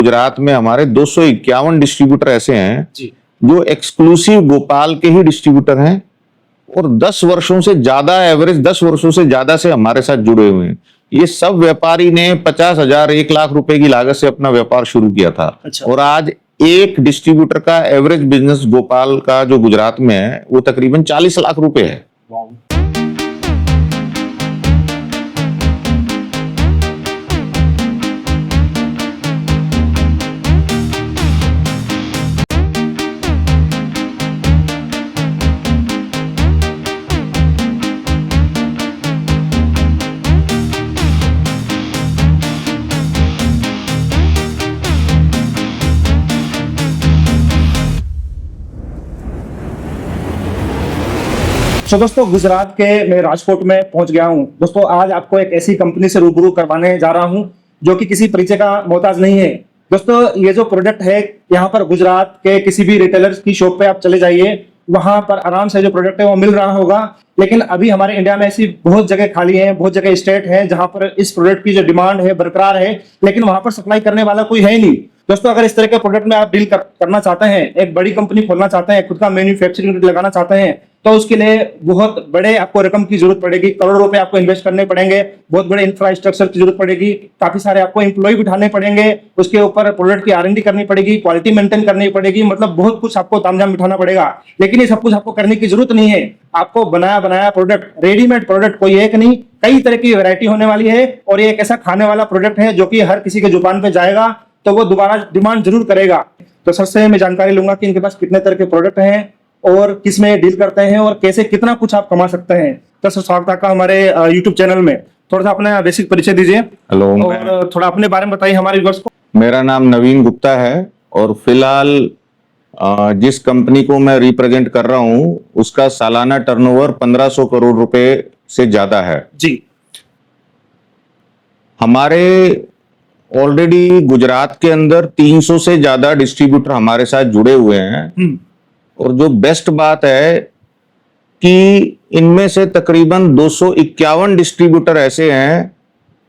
गुजरात में हमारे 251 डिस्ट्रीब्यूटर ऐसे हैं जी। जो एक्सक्लूसिव गोपाल के ही डिस्ट्रीब्यूटर हैं और 10 वर्षों से ज्यादा, एवरेज 10 वर्षों से ज्यादा से हमारे साथ जुड़े हुए हैं। ये सब व्यापारी ने 50,000 1 लाख रुपए की लागत से अपना व्यापार शुरू किया था। अच्छा। और आज एक डिस्ट्रीब्यूटर का एवरेज बिजनेस गोपाल का जो गुजरात में है वो तकरीबन 40 लाख रुपए है। तो दोस्तों गुजरात के मैं राजकोट में पहुंच गया हूं। दोस्तों आज आपको एक ऐसी कंपनी से रूबरू करवाने जा रहा हूं जो कि किसी परिचय का मोहताज नहीं है। दोस्तों ये जो प्रोडक्ट है यहाँ पर गुजरात के किसी भी रिटेलर्स की शॉप पे आप चले जाइए, वहां पर आराम से जो प्रोडक्ट है वो मिल रहा होगा। लेकिन अभी हमारे इंडिया में ऐसी बहुत जगह खाली है, बहुत जगह स्टेट है जहां पर इस प्रोडक्ट की जो डिमांड है बरकरार है, लेकिन वहां पर सप्लाई करने वाला कोई है ही नहीं। दोस्तों अगर इस तरह के प्रोडक्ट में आप डील करना चाहते हैं, एक बड़ी कंपनी खोलना चाहते हैं, खुद का मैन्युफैक्चरिंग यूनिट लगाना चाहते हैं, तो उसके लिए बहुत बड़े आपको रकम की जरूरत पड़ेगी। करोड़ों रुपए आपको इन्वेस्ट करने पड़ेंगे, बहुत बड़े इंफ्रास्ट्रक्चर की जरूरत पड़ेगी, काफी सारे आपको एम्प्लॉय बिठाने पड़ेंगे, उसके ऊपर प्रोडक्ट की R&D करनी पड़ेगी, क्वालिटी मेंटेन करनी पड़ेगी, मतलब बहुत कुछ आपको तामझाम बिठाना पड़ेगा। लेकिन ये सब कुछ आपको करने की जरूरत नहीं है। आपको बनाया बनाया प्रोडक्ट, रेडीमेड प्रोडक्ट, कोई एक नहीं कई तरह की वैरायटी होने वाली है। और ये एक ऐसा खाने वाला प्रोडक्ट है जो कि हर किसी के जुबान पे जाएगा तो वो दोबारा डिमांड जरूर करेगा। तो सर से मैं जानकारी लूंगा कि इनके पास कितने तरह के प्रोडक्ट हैं और किस में डील करते हैं और कैसे कितना कुछ आप कमा सकते हैं। तो सर स्वागत है आपका हमारे YouTube चैनल में। थोड़ा सा अपना बेसिक परिचय दीजिए। हेलो, और थोड़ा अपने बारे में बताइए हमारे व्यूअर्स को। मेरा नाम नवीन गुप्ता है और फिलहाल जिस कंपनी को मैं रिप्रेजेंट कर रहा हूं उसका सालाना टर्नओवर 1500 करोड़ रुपए से ज्यादा है जी। हमारे ऑलरेडी गुजरात के अंदर 300 से ज्यादा डिस्ट्रीब्यूटर हमारे साथ जुड़े हुए हैं। और जो बेस्ट बात है कि इनमें से तकरीबन 251 डिस्ट्रीब्यूटर ऐसे हैं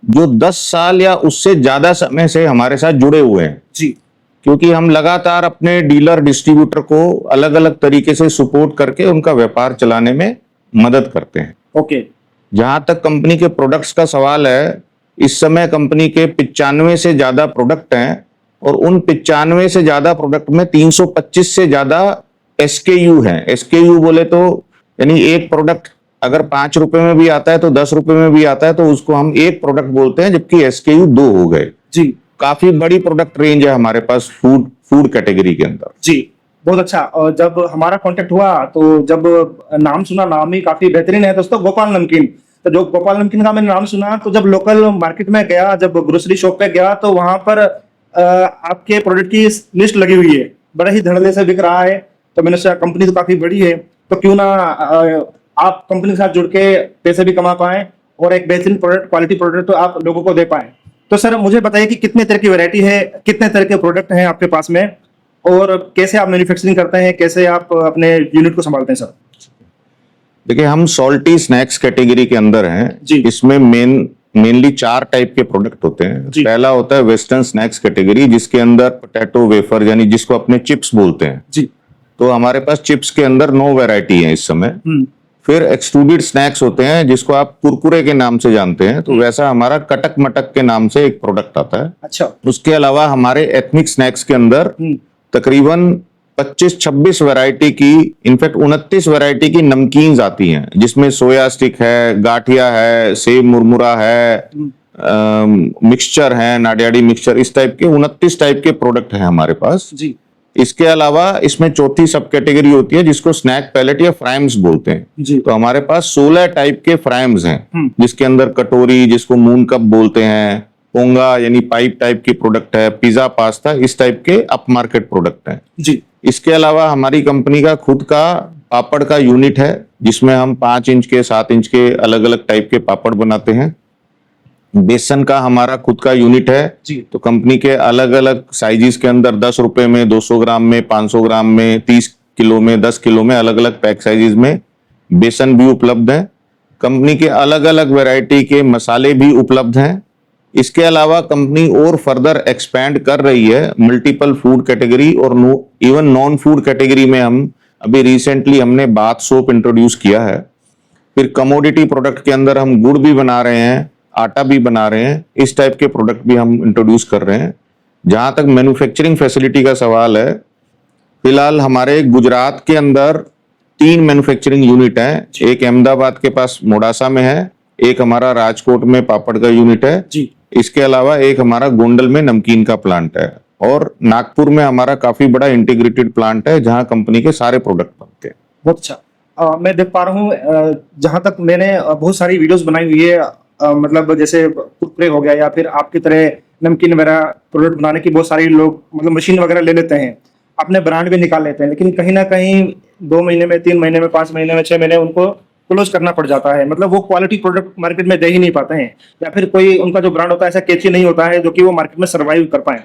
जो 10 साल या उससे ज्यादा समय से हमारे साथ जुड़े हुए हैं। जी। क्योंकि हम लगातार अपने डीलर डिस्ट्रीब्यूटर को अलग अलग तरीके से सपोर्ट करके उनका व्यापार चलाने में मदद करते हैं। ओके। जहां तक कंपनी के प्रोडक्ट्स का सवाल है, इस समय कंपनी के 95 से ज्यादा प्रोडक्ट हैं और उन 95 से ज्यादा प्रोडक्ट में 325 से ज्यादा SKU हैं। SKU बोले तो यानी एक प्रोडक्ट अगर 5 रुपए में भी आता है तो 10 रुपए में भी आता है तो उसको हम एक प्रोडक्ट बोलते हैं, जबकि SKU 2 हो गए। जी। काफी बड़ी प्रोडक्ट रेंज है हमारे पास फूड कैटेगरी के अंदर। जी बहुत अच्छा। और जब हमारा कांटेक्ट हुआ तो जब नाम सुना, नाम ही काफी बेहतरीन है दोस्तों, गोपाल नमकीन। तो जो गोपाल नमकीन का मैंने नाम सुना तो जब लोकल मार्केट में गया, जब ग्रोसरी शॉप पे गया तो वहां पर आपके प्रोडक्ट की लिस्ट लगी हुई है, बड़े ही धड़ल्ले से बिक रहा है। तो मैंने सोचा कंपनी तो काफी बड़ी है तो क्यों ना आप कंपनी के साथ जुड़ के पैसे भी कमा पाए और एक बेहतरीन प्रोडक्ट, क्वालिटी प्रोडक्ट तो आप लोगों को दे पाए। तो सर मुझे बताइए कि कितने तरह की वैरायटी है, कितने तरह के प्रोडक्ट हैं आपके पास में और कैसे आप मैन्युफैक्चरिंग करते हैं, कैसे आप अपने यूनिट को संभालते हैं सर? देखिए, हम सॉल्टी स्नैक्स कैटेगरी के अंदर हैं। इसमें मेनली 4 टाइप के प्रोडक्ट होते हैं। पहला होता है वेस्टर्न स्नैक्स कैटेगरी, जिसके अंदर पोटैटो वेफर यानी जिसको अपने चिप्स बोलते हैं। जी। तो हमारे पास चिप्स के अंदर 9 वैरायटी है इस समय। फिर एक्सट्रूडेड स्नैक्स होते हैं जिसको आप कुरकुरे के नाम से जानते हैं, तो वैसा हमारा कटक मटक के नाम से एक प्रोडक्ट आता है। अच्छा। उसके अलावा हमारे एथनिक स्नैक्स के अंदर तकरीबन 25-26 वैरायटी की, इनफैक्ट 29 वैरायटी की नमकीन्स आती हैं, जिसमें सोया स्टिक है, गाठिया है, सेव मुरमुरा है, मिक्सचर है, नाडियाडी मिक्सचर, इस टाइप के 29 टाइप के प्रोडक्ट हैं हमारे पास। जी। इसके अलावा इसमें चौथी सब कैटेगरी होती है जिसको स्नैक पैलेट या फ्राइम्स बोलते हैं। जी। तो हमारे पास 16 टाइप के फ्राइम्स हैं, जिसके अंदर कटोरी, जिसको मून कप बोलते हैं, पोंगा यानी पाइप टाइप की प्रोडक्ट है, पिज्जा, पास्ता, इस टाइप के अप मार्केट प्रोडक्ट हैं। जी। इसके अलावा हमारी कंपनी का खुद का पापड़ का यूनिट है, जिसमें हम 5 इंच के, 7 इंच के अलग अलग टाइप के पापड़ बनाते हैं। बेसन का हमारा खुद का यूनिट है। जी। तो कंपनी के अलग अलग साइजेस के अंदर 10 रुपए में, 200 ग्राम में, 500 ग्राम में, 30 किलो में, 10 किलो में, अलग अलग पैक साइजेस में बेसन भी उपलब्ध है। कंपनी के अलग अलग वैरायटी के मसाले भी उपलब्ध हैं इसके अलावा कंपनी और फर्दर एक्सपैंड कर रही है मल्टीपल फूड कैटेगरी और इवन नॉन फूड कैटेगरी में। हम अभी रिसेंटली हमने बाथ सोप इंट्रोड्यूस किया है। फिर कमोडिटी प्रोडक्ट के अंदर हम गुड़ भी बना रहे हैं, आटा भी बना रहे हैं, इस टाइप के प्रोडक्ट भी हम इंट्रोड्यूस कर रहे हैं। जहां तक मैन्युफैक्चरिंग फैसिलिटी का सवाल है, फिलहाल हमारे गुजरात के अंदर 3 मैन्युफैक्चरिंग यूनिट हैं। एक अहमदाबाद के पास मोडासा में है, एक हमारा राजकोट में पापड़ का यूनिट है जी। इसके अलावा एक हमारा गोंडल में नमकीन का प्लांट है, और नागपुर में हमारा काफी बड़ा इंटीग्रेटेड प्लांट है जहां कंपनी के सारे प्रोडक्ट बनते हैं। बहुत अच्छा। मैं देख पा रहा हूँ, जहां तक मैंने बहुत सारी वीडियोस बनाई हुई है, मतलब जैसे कुरकुरे हो गया या फिर आपकी तरह नमकीन वगैरह प्रोडक्ट बनाने की बहुत सारी लोग मतलब मशीन वगैरह ले लेते हैं, अपने ब्रांड भी निकाल लेते हैं, लेकिन कहीं ना कहीं 2 महीने में, 3 महीने में, 5 महीने में, 6 महीने उनको क्लोज करना पड़ जाता है। मतलब वो क्वालिटी प्रोडक्ट मार्केट में दे ही नहीं पाते हैं, या फिर कोई उनका जो ब्रांड होता है ऐसा कैची नहीं होता है जो कि वो मार्केट में सर्वाइव कर पाए।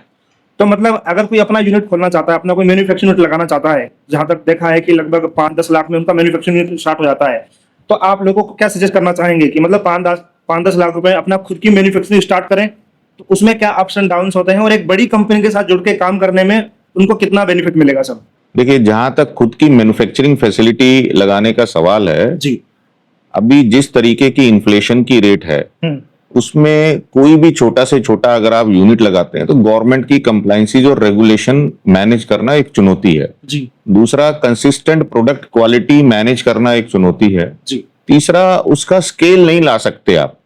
तो मतलब अगर कोई अपना यूनिट खोलना चाहता है, अपना कोई मैन्युफैक्चरिंग यूनिट लगाना चाहता है, जहां तक देखा है कि लगभग 5-10 लाख में उनका मैन्युफैक्चरिंग यूनिट स्टार्ट हो जाता है, तो आप लोगों को क्या सजेस्ट करना चाहेंगे कि मतलब 5-10 लाख रुपए अपना खुद की मैन्युफैक्चरिंग स्टार्ट करें, तो उसमें क्या अप्स एंड डाउन्स होते हैं और एक बड़ी कंपनी के साथ जुड़ के काम करने में उनको कितना बेनिफिट मिलेगा सर? देखिए, जहां तक खुद की मैन्युफैक्चरिंग फैसिलिटी लगाने का सवाल है, जी। अभी जिस तरीके की इन्फ्लेशन की रेट है उसमें कोई भी छोटा से छोटा अगर आप यूनिट लगाते हैं तो गवर्नमेंट की कंप्लायंसीज और रेगुलेशन मैनेज करना एक चुनौती है जी। दूसरा, कंसिस्टेंट प्रोडक्ट क्वालिटी मैनेज करना एक चुनौती है जी। तीसरा, उसका स्केल नहीं ला सकते आप।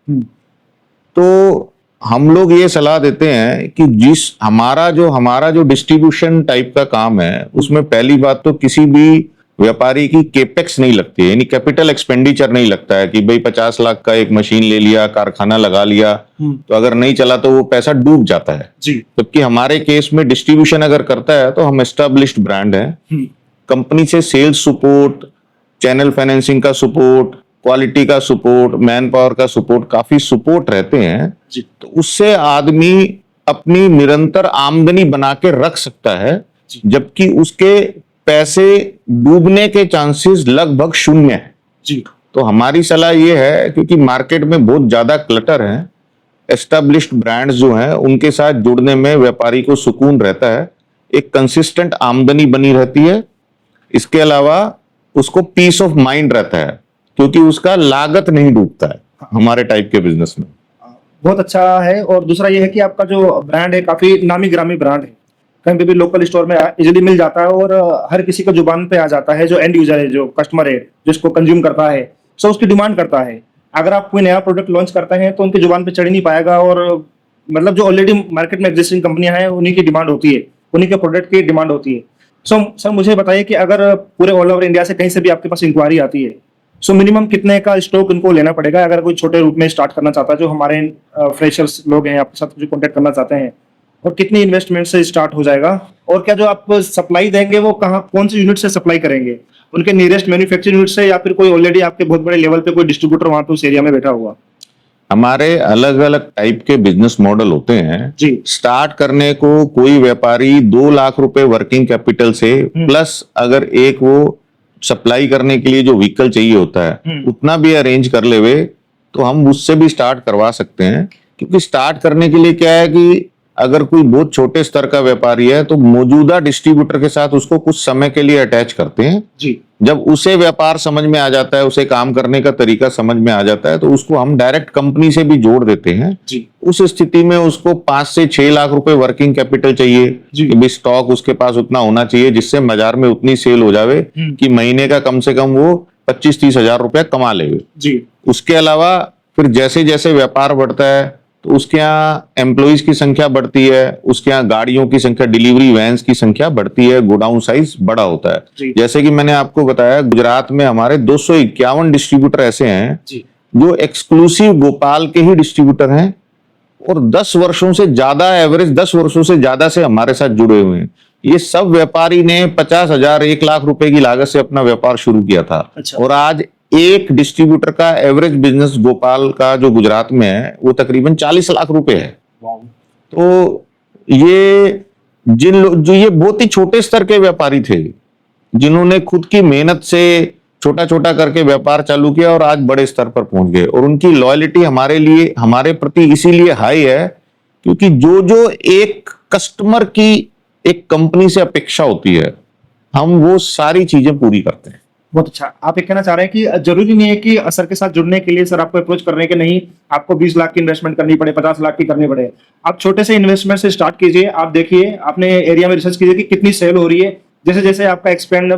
तो हम लोग ये सलाह देते हैं कि हमारा जो डिस्ट्रीब्यूशन टाइप का काम है उसमें पहली बात तो किसी भी व्यापारी की केपेक्स नहीं लगती है, यानी कैपिटल एक्सपेंडिचर नहीं लगता है कि भाई 50 लाख का एक मशीन ले लिया, कारखाना लगा लिया, तो अगर नहीं चला तो वो पैसा डूब जाता है। जी। जबकि हमारे केस में डिस्ट्रीब्यूशन अगर करता है तो हम एस्टेब्लिश्ड ब्रांड है, कंपनी से सेल्स सपोर्ट, चैनल फाइनेंसिंग का सपोर्ट, क्वालिटी का सपोर्ट, मैन पावर का सपोर्ट, काफी सपोर्ट रहते हैं जी। तो उससे आदमी अपनी निरंतर आमदनी बना के रख सकता है, जबकि उसके पैसे डूबने के चांसेस लगभग शून्य है। जी। तो हमारी सलाह ये है, क्योंकि मार्केट में बहुत ज्यादा क्लटर है, एस्टेब्लिश्ड ब्रांड्स जो हैं उनके साथ जुड़ने में व्यापारी को सुकून रहता है, एक कंसिस्टेंट आमदनी बनी रहती है, इसके अलावा उसको पीस ऑफ माइंड रहता है क्योंकि उसका लागत नहीं डूबता है हमारे टाइप के बिजनेस में। बहुत अच्छा है। और दूसरा ये है कि आपका जो ब्रांड है काफी नामी ग्रामी ब्रांड है, कहीं पे भी लोकल स्टोर में इजीली मिल जाता है और हर किसी को जुबान पे आ जाता है, जो एंड यूजर है, जो कस्टमर है, जिसको कंज्यूम करता है, सो उसकी डिमांड करता है। अगर आप कोई नया प्रोडक्ट लॉन्च करते हैं तो उनकी जुबान पे चढ़ नहीं पाएगा, और मतलब जो ऑलरेडी मार्केट में एग्जिस्टिंग कंपनियां हैं उन्हीं की डिमांड होती है, उन्हीं के प्रोडक्ट की डिमांड होती है। सर मुझे बताइए कि अगर पूरे ऑल ओवर इंडिया से कहीं से भी आपके पास इंक्वायरी आती है, सो मिनिमम कितने का स्टॉक इनको लेना पड़ेगा अगर कोई छोटे रूप में स्टार्ट करना चाहता है, जो हमारे फ्रेशर्स लोग हैं आपके साथ जो कॉन्टेक्ट करना चाहते हैं, और कितनी इन्वेस्टमेंट से स्टार्ट हो जाएगा? और क्या जो आप सप्लाई देंगे वो कौन से यूनिट से सप्लाई करेंगे, उनके नियरेस्ट मैन्युफैक्चरिंग यूनिट से, या फिर कोई ऑलरेडी आपके बहुत बड़े लेवल पे कोई डिस्ट्रीब्यूटर वहां पे उस एरिया में बैठा हुआ? हमारे अलग अलग टाइप के बिजनेस मॉडल होते हैं जी। स्टार्ट करने को कोई व्यापारी 2 लाख रुपए वर्किंग कैपिटल से प्लस अगर एक वो सप्लाई करने के लिए जो व्हीकल चाहिए होता है उतना भी अरेंज कर लेवे तो हम उससे भी स्टार्ट करवा सकते हैं। क्योंकि स्टार्ट करने के लिए क्या है कि अगर कोई बहुत छोटे स्तर का व्यापारी है तो मौजूदा डिस्ट्रीब्यूटर के साथ उसको कुछ समय के लिए अटैच करते हैं जी। जब उसे व्यापार समझ में आ जाता है, उसे काम करने का तरीका समझ में आ जाता है, तो उसको हम डायरेक्ट कंपनी से भी जोड़ देते हैं जी। उस स्थिति में उसको 5 से 6 लाख रुपए वर्किंग कैपिटल चाहिए कि भी स्टॉक उसके पास उतना होना चाहिए जिससे बाजार में उतनी सेल हो जावे कि महीने का कम से कम वो 25-30 हजार रुपया कमा लेवे जी। उसके अलावा फिर जैसे जैसे व्यापार बढ़ता है तो उसके यहाँ एम्प्लॉइज की संख्या बढ़ती है, उसके यहाँ गाड़ियों की संख्या, डिलीवरी वैन्स की संख्या बढ़ती है, गोडाउन साइज बड़ा होता है। जैसे कि मैंने आपको बताया गुजरात में हमारे 251 डिस्ट्रीब्यूटर ऐसे हैं जो एक्सक्लूसिव गोपाल के ही डिस्ट्रीब्यूटर हैं और 10 वर्षों से ज्यादा, एवरेज 10 वर्षों से ज्यादा से हमारे साथ जुड़े हुए हैं। ये सब व्यापारी ने 50,000 1 लाख रुपए की लागत से अपना व्यापार शुरू किया था। और आज एक डिस्ट्रीब्यूटर का एवरेज बिजनेस गोपाल का जो गुजरात में है वो तकरीबन 40 लाख रुपए है। तो ये जो ये बहुत ही छोटे स्तर के व्यापारी थे जिन्होंने खुद की मेहनत से छोटा छोटा करके व्यापार चालू किया और आज बड़े स्तर पर पहुंच गए। और उनकी लॉयल्टी हमारे लिए, हमारे प्रति इसीलिए हाई है क्योंकि जो जो एक कस्टमर की एक कंपनी से अपेक्षा होती है, हम वो सारी चीजें पूरी करते हैं। बहुत अच्छा। आप ये कहना चाह रहे हैं कि जरूरी नहीं है कि सर के साथ जुड़ने के लिए सर आपको अप्रोच करने के नहीं आपको 20 लाख की इन्वेस्टमेंट करनी पड़े, 50 लाख की करनी पड़े। आप छोटे से इन्वेस्टमेंट से स्टार्ट कीजिए। आप देखिए अपने एरिया में रिसर्च कीजिए कि कितनी सेल हो रही है। जैसे जैसे आपका एक्सपेंड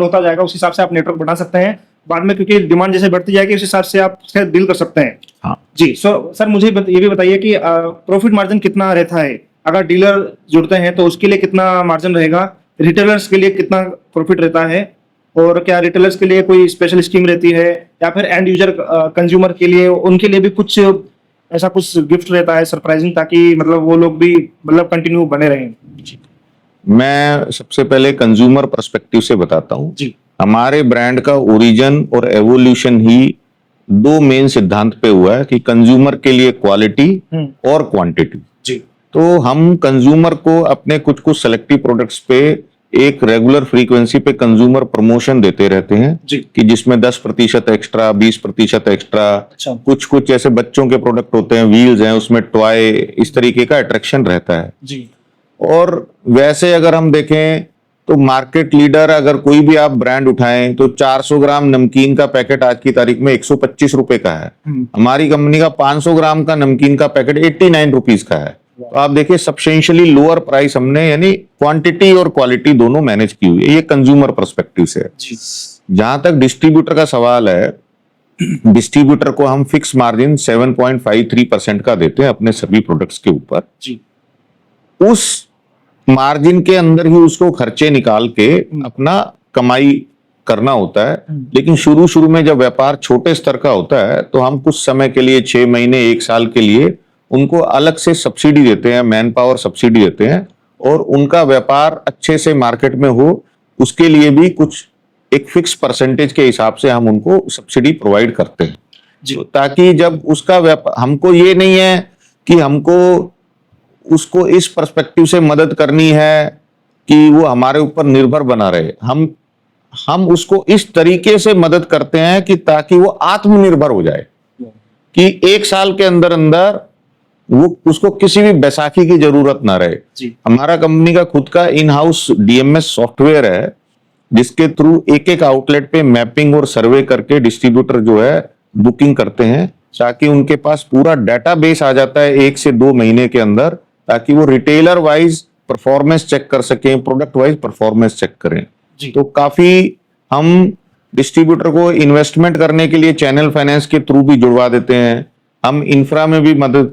होता जाएगा उस हिसाब से आप नेटवर्क बढ़ा सकते हैं बाद में, क्योंकि डिमांड जैसे बढ़ती जाएगी उस हिसाब से आप डील कर सकते हैं। हाँ जी। सर मुझे ये भी बताइए कि प्रॉफिट मार्जिन कितना रहता है? अगर डीलर जुड़ते हैं तो उसके लिए कितना मार्जिन रहेगा? रिटेलर्स के लिए कितना प्रॉफिट रहता है? और क्या रिटेलर्स के लिए कोई स्पेशल स्कीम रहती है या फिर एंड यूजर कंज्यूमर के लिए उनके लिए भी कुछ ऐसा कुछ गिफ्ट रहता है सरप्राइजिंग, ताकि मतलब वो लोग भी मतलब कंटिन्यू बने रहें? मैं सबसे पहले कंज्यूमर पर्सपेक्टिव से बताता हूँ जी। हमारे ब्रांड का ओरिजिन और एवोल्यूशन ही दो मेन सिद्धांत पे हुआ है कि कंज्यूमर के लिए क्वालिटी और क्वांटिटी। जी। तो हम कंज्यूमर को अपने कुछ कुछ सेलेक्टिव प्रोडक्ट्स पे एक रेगुलर फ्रीक्वेंसी पे कंज्यूमर प्रमोशन देते रहते हैं जी। कि जिसमें 10% एक्स्ट्रा, 20% एक्स्ट्रा, अच्छा। कुछ कुछ जैसे बच्चों के प्रोडक्ट होते हैं, व्हील्स हैं उसमें टॉय, इस तरीके का अट्रैक्शन रहता है। जी। और वैसे अगर हम देखें तो मार्केट लीडर अगर कोई भी आप ब्रांड उठाएं तो 400 ग्राम नमकीन का पैकेट आज की तारीख में 125 रुपए का है। हमारी कंपनी का 500 ग्राम का नमकीन का पैकेट 89 रुपीज का है। तो आप देखिए सब्सटेंशियली लोअर प्राइस हमने, यानी क्वांटिटी और क्वालिटी दोनों मैनेज की हुई है। ये कंज्यूमर पर्सपेक्टिव से है। जहां तक डिस्ट्रीब्यूटर का सवाल है, डिस्ट्रीब्यूटर को हम फिक्स मार्जिन 7.53% का देते हैं अपने सभी प्रोडक्ट्स के ऊपर। जी। उस मार्जिन के अंदर ही उसको खर्चे निकाल के अपना कमाई करना होता है। लेकिन शुरू शुरू में जब व्यापार छोटे स्तर का होता है तो हम कुछ समय के लिए 6 महीने 1 साल के लिए उनको अलग से सब्सिडी देते हैं, मैन पावर सब्सिडी देते हैं, और उनका व्यापार अच्छे से मार्केट में हो उसके लिए भी कुछ एक फिक्स परसेंटेज के हिसाब से हम उनको सब्सिडी प्रोवाइड करते हैं। तो ताकि जब उसका व्यापार, हमको ये नहीं है कि हमको उसको इस पर्सपेक्टिव से मदद करनी है कि वो हमारे ऊपर निर्भर बना रहे। हम उसको इस तरीके से मदद करते हैं कि ताकि वो आत्मनिर्भर हो जाए, कि 1 साल के अंदर अंदर वो उसको किसी भी बैसाखी की जरूरत ना रहे। हमारा कंपनी का खुद का इन हाउस डीएमएस सॉफ्टवेयर है जिसके थ्रू एक एक आउटलेट पे मैपिंग और सर्वे करके डिस्ट्रीब्यूटर जो है बुकिंग करते हैं, ताकि उनके पास पूरा डेटाबेस आ जाता है 1 से 2 महीने के अंदर, ताकि वो रिटेलर वाइज परफॉर्मेंस चेक कर सकें, प्रोडक्ट वाइज परफॉर्मेंस चेक करें। तो काफी हम डिस्ट्रीब्यूटर को इन्वेस्टमेंट करने के लिए चैनल फाइनेंस के थ्रू भी जुड़वा देते हैं, हम इंफ्रा में भी मदद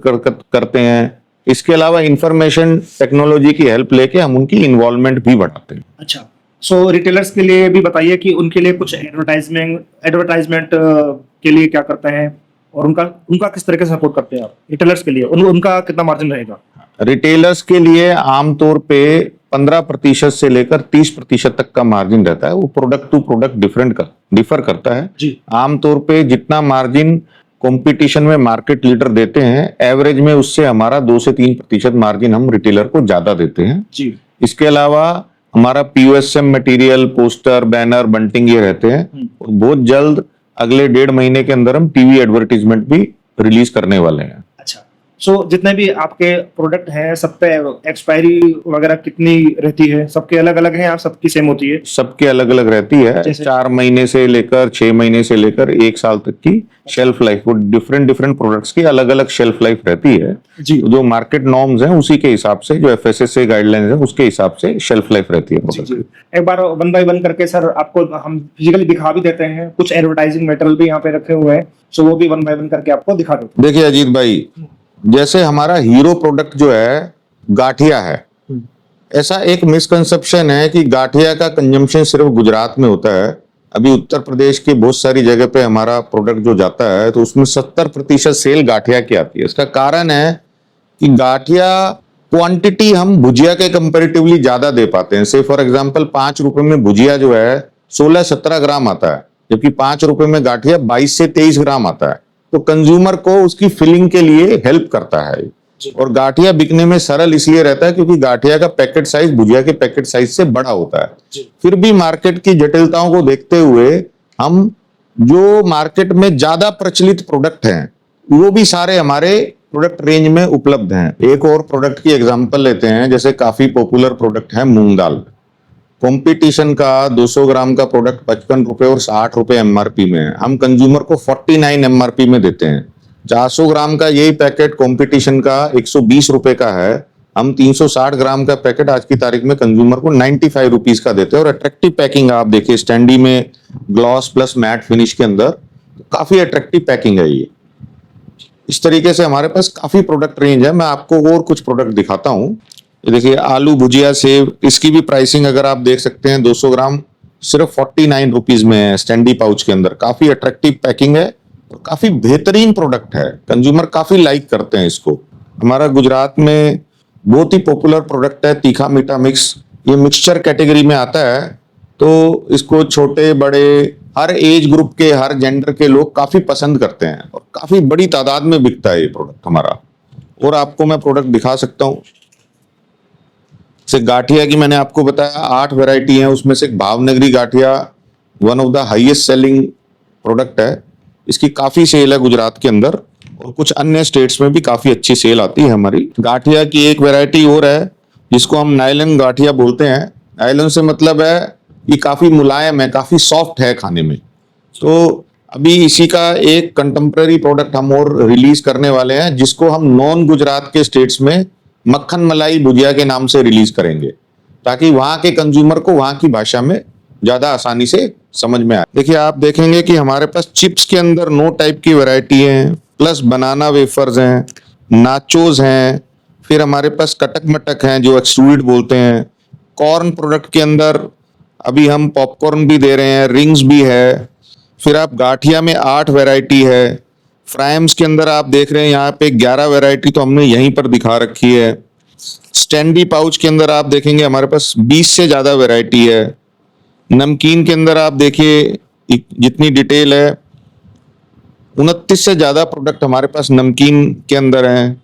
करते हैं। इसके अलावा इंफॉर्मेशन टेक्नोलॉजी की हेल्प लेके हम उनकी इन्वॉल्वमेंट भी बढ़ाते हैं। अच्छा। सो रिटेलर्स के लिए भी बताइए कि उनके लिए कुछ एडवर्टाइजमेंट के लिए क्या करते हैं और उनका किस तरह से सपोर्ट करते हैं आप रिटेलर्स के लिए? उनका कितना मार्जिन रहेगा? रिटेलर्स के लिए आमतौर पे 15% से लेकर 30% तक का मार्जिन रहता है। वो प्रोडक्ट टू प्रोडक्ट डिफर करता है जी। आमतौर पे जितना मार्जिन कंपटीशन में मार्केट लीडर देते हैं, एवरेज में उससे हमारा 2 से 3% मार्जिन हम रिटेलर को ज्यादा देते हैं जी। इसके अलावा हमारा पीओएसएम मटेरियल, पोस्टर, बैनर, बंटिंग ये रहते हैं। और बहुत जल्द अगले 1.5 महीने के अंदर हम टीवी एडवर्टीजमेंट भी रिलीज करने वाले हैं। अच्छा। सो जितने भी आपके प्रोडक्ट हैं सब पे एक्सपायरी वगैरह कितनी रहती है? सबके अलग अलग हैं या सबकी सेम होती है? सबके अलग अलग रहती है। 4 महीने से लेकर 6 महीने से लेकर 1 साल तक की शेल्फ लाइफ, वो डिफरेंट प्रोडक्ट्स की अलग अलग शेल्फ लाइफ रहती है जी। जो मार्केट नॉर्म्स हैं उसी के हिसाब से, जो एफएसएसए गाइडलाइंस है उसके हिसाब से शेल्फ लाइफ रहती है प्रोडक्ट की। एक बार 1 बाय 1 करके सर आपको हम फिजिकली दिखा भी देते हैं, कुछ एडवर्टाइजिंग मटेरियल भी यहाँ पे रखे हुए हैं, सो वो भी 1 बाय 1 करके आपको दिखा देते हैं। देखिए अजीत भाई, जैसे हमारा हीरो प्रोडक्ट जो है गाठिया है, ऐसा एक मिसकंसेप्शन है कि गाठिया का कंजम्पशन सिर्फ गुजरात में होता है। अभी उत्तर प्रदेश की बहुत सारी जगह पे हमारा प्रोडक्ट जो जाता है तो उसमें 70% सेल गाठिया की आती है। इसका कारण है कि गाठिया क्वांटिटी हम भुजिया के कंपैरेटिवली ज्यादा दे पाते हैं। से फॉर एग्जांपल 5 रुपए में भुजिया जो है 16-17 ग्राम आता है, जबकि 5 रुपए में गाठिया 22 से 23 ग्राम आता है। तो कंज्यूमर को उसकी फिलिंग के लिए हेल्प करता है। और गाठिया बिकने में सरल इसलिए रहता है क्योंकि गाठिया का पैकेट साइज भुजिया के पैकेट साइज से बड़ा होता है। फिर भी मार्केट की जटिलताओं को देखते हुए हम जो मार्केट में ज्यादा प्रचलित प्रोडक्ट हैं वो भी सारे हमारे प्रोडक्ट रेंज में उपलब्ध हैं। एक और प्रोडक्ट की एग्जांपल लेते हैं, जैसे काफी पॉपुलर प्रोडक्ट है मूंग दाल। कंपटीशन का 200 ग्राम का प्रोडक्ट 55 रुपए और 60 रुपए एमआरपी में है, हम कंज्यूमर को 49 एमआरपी में देते हैं। 400 ग्राम का यही पैकेट कंपटीशन का 120 रुपए का है, हम 360 ग्राम का पैकेट आज की तारीख में कंज्यूमर को 95 रुपीज का देते हैं। और अट्रैक्टिव पैकिंग आप देखिए, स्टैंडी में ग्लॉस प्लस मैट फिनिश के अंदर काफी अट्रैक्टिव पैकिंग है ये। इस तरीके से हमारे पास काफी प्रोडक्ट रेंज है। मैं आपको और कुछ प्रोडक्ट दिखाता हूँ। ये देखिए आलू भुजिया सेव, इसकी भी प्राइसिंग अगर आप देख सकते हैं 200 ग्राम सिर्फ 49 रुपीज में है स्टैंडी पाउच के अंदर। काफी अट्रैक्टिव पैकिंग है और काफी बेहतरीन प्रोडक्ट है, कंज्यूमर काफी लाइक करते हैं इसको। हमारा गुजरात में बहुत ही पॉपुलर प्रोडक्ट है तीखा मीठा मिक्स। ये मिक्सचर कैटेगरी में आता है, तो इसको छोटे बड़े हर एज ग्रुप के हर जेंडर के लोग काफी पसंद करते हैं और काफी बड़ी तादाद में बिकता है ये प्रोडक्ट हमारा। और आपको मैं प्रोडक्ट दिखा सकता हूँ। से गाठिया की मैंने आपको बताया 8 वैरायटी है, उसमें से Bhavnagari gathiya one of the highest selling product है। इसकी काफी सेल है गुजरात के अंदर और कुछ अन्य स्टेट्स में भी काफी अच्छी सेल आती है हमारी। गाठिया की एक वैरायटी और है जिसको हम नायलन गाठिया बोलते हैं। नायलन से मतलब है ये काफी मुलायम है, काफी सॉफ्ट है खाने में। तो अभी इसी का एक कंटेम्प्रेरी प्रोडक्ट हम और रिलीज करने वाले हैं जिसको हम नॉन गुजरात के स्टेट्स में मक्खन मलाई भुजिया के नाम से रिलीज करेंगे, ताकि वहां के कंज्यूमर को वहां की भाषा में ज्यादा आसानी से समझ में आए। देखिए आप देखेंगे कि हमारे पास चिप्स के अंदर 9 टाइप की वैरायटी है, प्लस बनाना वेफर्स हैं, नाचोज हैं, फिर हमारे पास कटक मटक हैं जो एक्सट्रूडेड बोलते हैं। कॉर्न प्रोडक्ट के अंदर अभी हम पॉपकॉर्न भी दे रहे हैं, रिंग्स भी है। फिर आप गाठिया में 8 वैरायटी है। फ्राइम्स के अंदर आप देख रहे हैं यहाँ पे 11 वैरायटी तो हमने यहीं पर दिखा रखी है। स्टैंडी पाउच के अंदर आप देखेंगे हमारे पास 20 से ज्यादा वैरायटी है। नमकीन के अंदर आप देखिए जितनी डिटेल है 29 से ज्यादा प्रोडक्ट हमारे पास नमकीन के अंदर हैं।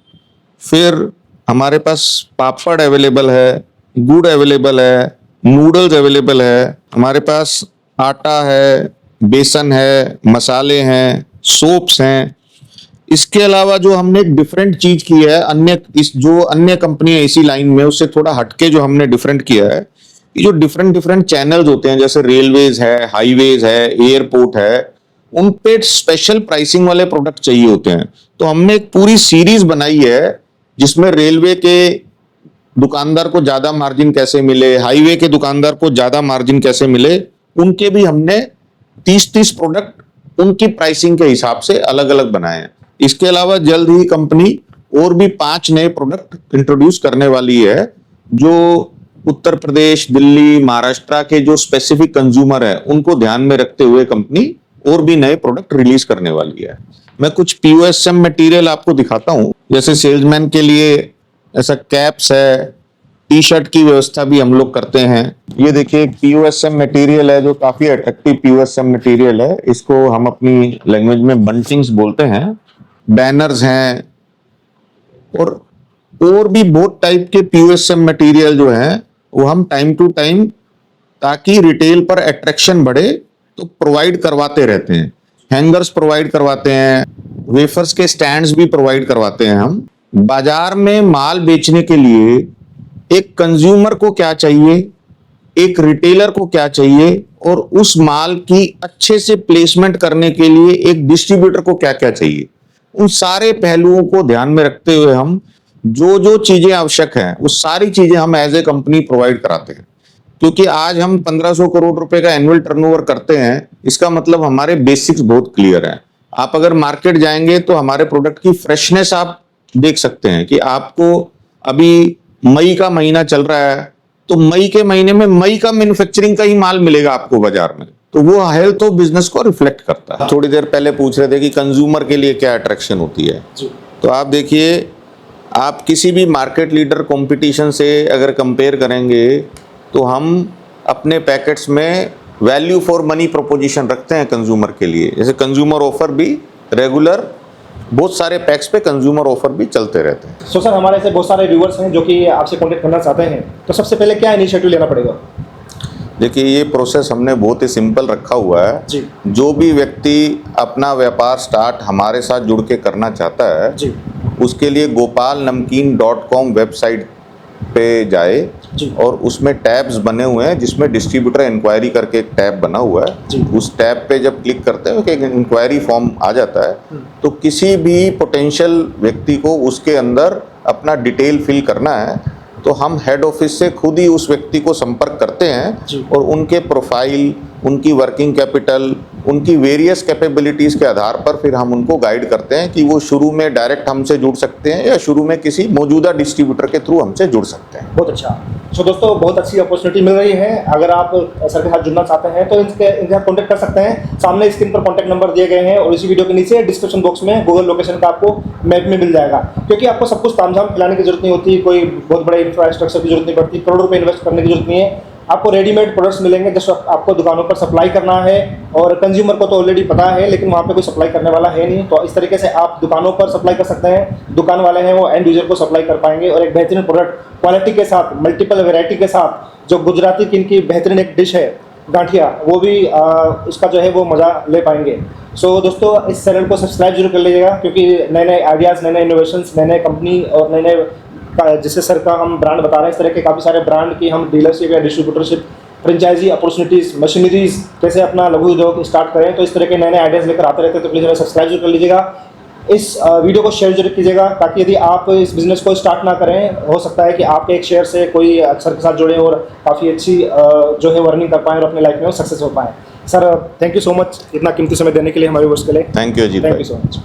फिर हमारे पास पापड़ अवेलेबल है, गुड़ अवेलेबल है, नूडल्स अवेलेबल है, हमारे पास आटा है, बेसन है, मसाले हैं, सोप्स हैं। इसके अलावा जो हमने एक डिफरेंट चीज की है, जो अन्य कंपनी है इसी लाइन में उससे थोड़ा हटके जो हमने डिफरेंट किया है, ये जो डिफरेंट चैनल्स होते हैं जैसे रेलवेज है, हाईवेज है, एयरपोर्ट है, उन पे स्पेशल प्राइसिंग वाले प्रोडक्ट चाहिए होते हैं। तो हमने एक पूरी सीरीज बनाई है जिसमें रेलवे के दुकानदार को ज्यादा मार्जिन कैसे मिले, हाईवे के दुकानदार को ज्यादा मार्जिन कैसे मिले, उनके भी हमने 30 प्रोडक्ट उनकी प्राइसिंग के हिसाब से अलग अलग बनाए हैं। इसके अलावा जल्द ही कंपनी और भी 5 नए प्रोडक्ट इंट्रोड्यूस करने वाली है जो उत्तर प्रदेश, दिल्ली, महाराष्ट्र के जो स्पेसिफिक कंज्यूमर है उनको ध्यान में रखते हुए कंपनी और भी नए प्रोडक्ट रिलीज करने वाली है। मैं कुछ पीओएसएम मटेरियल आपको दिखाता हूं, जैसे सेल्समैन के लिए ऐसा कैप्स है, टी शर्ट की व्यवस्था भी हम लोग करते हैं। ये देखिए एक पीओएसएम मटेरियल है जो काफी अट्रैक्टिव पीओएसएम मटेरियल है, इसको हम अपनी लैंग्वेज में बंटिंग्स बोलते हैं। बैनर्स हैं और भी बहुत टाइप के पीओएसएम मटेरियल जो हैं वो हम टाइम टू टाइम ताकि रिटेल पर अट्रैक्शन बढ़े तो प्रोवाइड करवाते रहते हैं। हैंगर्स प्रोवाइड करवाते हैं, वेफर्स के स्टैंड्स भी प्रोवाइड करवाते हैं हम। बाजार में माल बेचने के लिए एक कंज्यूमर को क्या चाहिए, एक रिटेलर को क्या चाहिए और उस माल की अच्छे से प्लेसमेंट करने के लिए एक डिस्ट्रीब्यूटर को क्या क्या चाहिए, उन सारे पहलुओं को ध्यान में रखते हुए हम जो चीजें आवश्यक हैं वो सारी चीजें हम एज ए कंपनी प्रोवाइड कराते हैं। क्योंकि आज हम 1500 करोड़ रुपए का एनुअल टर्नओवर करते हैं, इसका मतलब हमारे बेसिक्स बहुत क्लियर है। आप अगर मार्केट जाएंगे तो हमारे प्रोडक्ट की फ्रेशनेस आप देख सकते हैं कि आपको अभी मई का महीना चल रहा है तो मई के महीने में मई का मैन्युफैक्चरिंग का ही माल मिलेगा आपको बाजार में, तो वो हेल्थ ऑफ बिजनेस को रिफ्लेक्ट करता है। थोड़ी देर पहले पूछ रहे थे कि कंज्यूमर के लिए क्या अट्रैक्शन होती है, तो आप देखिए आप किसी भी मार्केट लीडर कंपटीशन से अगर कंपेयर करेंगे तो हम अपने पैकेट्स में वैल्यू फॉर मनी प्रोपोजिशन रखते हैं कंज्यूमर के लिए। जैसे कंज्यूमर ऑफर भी रेगुलर बहुत सारे पैक्स पे कंज्यूमर ऑफर भी चलते रहते हैं। सो सर, हमारे ऐसे बहुत सारे व्यूअर्स हैं जो कि आपसे कांटेक्ट करना चाहते हैं, तो सबसे पहले क्या इनिशिएटिव लेना पड़ेगा? देखिए, ये प्रोसेस हमने बहुत ही सिंपल रखा हुआ है। जी। जो भी व्यक्ति अपना व्यापार स्टार्ट हमारे साथ जुड़ के करना चाहता है, जी उसके लिए gopalnamkeen.com वेबसाइट पे जाए जी। और उसमें टैब्स बने हुए हैं जिसमें डिस्ट्रीब्यूटर इंक्वायरी करके एक टैब बना हुआ जी। है। उस टैब पे जब क्लिक करते हैं कि एक इंक्वायरी फॉर्म आ जाता है, तो किसी भी पोटेंशियल व्यक्ति को उसके अंदर अपना डिटेल फिल करना है, तो हम हेड ऑफिस से खुद ही उस व्यक्ति को संपर्क करते हैं जी। और उनके प्रोफाइल, उनकी वर्किंग कैपिटल, उनकी वेरियस कैपेबिलिटीज़ के आधार पर फिर हम उनको गाइड करते हैं कि वो शुरू में डायरेक्ट हमसे जुड़ सकते हैं या शुरू में किसी मौजूदा डिस्ट्रीब्यूटर के थ्रू हमसे जुड़ सकते हैं। बहुत अच्छा। सो दोस्तों, बहुत अच्छी अपॉर्चुनिटी मिल रही है। अगर आप सर के साथ जुड़ना चाहते हैं तो इनके साथ कॉन्टैक्ट कर सकते हैं। सामने स्क्रीन पर कॉन्टैक्ट नंबर दिए गए हैं और इसी वीडियो के नीचे डिस्क्रिप्शन बॉक्स में गूगल लोकेशन का आपको मैप में मिल जाएगा, क्योंकि आपको सब कुछ तामझाम खिलाने की जरूरत नहीं होती, कोई बहुत बड़े इंफ्रास्ट्रक्चर की जरूरत नहीं पड़ती, करोड़ों रुपए इन्वेस्ट करने की जरूरत नहीं है। आपको रेडीमेड प्रोडक्ट्स मिलेंगे जस्ट आपको दुकानों पर सप्लाई करना है, और कंज्यूमर को तो ऑलरेडी पता है लेकिन वहाँ पे कोई सप्लाई करने वाला है नहीं। तो इस तरीके से आप दुकानों पर सप्लाई कर सकते हैं, दुकान वाले हैं वो एंड यूजर को सप्लाई कर पाएंगे, और एक बेहतरीन प्रोडक्ट क्वालिटी के साथ, मल्टीपल वैरायटी के साथ, जो गुजराती की इनकी बेहतरीन एक डिश है गांठिया, वो भी उसका जो है वो मज़ा ले पाएंगे। सो दोस्तों, इस चैनल को सब्सक्राइब जरूर कर लीजिएगा, क्योंकि नए नए आइडियाज़, नए नए इनोवेशंस, नए नए कंपनी और नए नए जिससे सर का हम ब्रांड बता रहे हैं, इस तरह के काफ़ी सारे ब्रांड की हम डीलरशिप या डिस्ट्रीब्यूटरशिप, फ्रेंचाइजी अपॉर्चुनिटीज़, मशीनरीज, कैसे अपना लघु उद्योग स्टार्ट करें, तो इस तरह के नए नए आइडियाज़ लेकर आते रहते हैं। तो प्लीज़ हमें सब्सक्राइब जरूर कर लीजिएगा, इस वीडियो को शेयर जरूर कीजिएगा, ताकि यदि आप इस बिज़नेस को स्टार्ट ना करें, हो सकता है कि आपके एक शेयर से कोई सर के साथ जुड़े और काफ़ी अच्छी जो है अर्निंग कर पाएँ और अपने लाइफ में सक्सेस हो पाएँ। Sir, thank you so much इतना कीमती समय देने के लिए हमारे व्यूअर्स के लिए। थैंक यू अजीत थैंक भाई। You so much.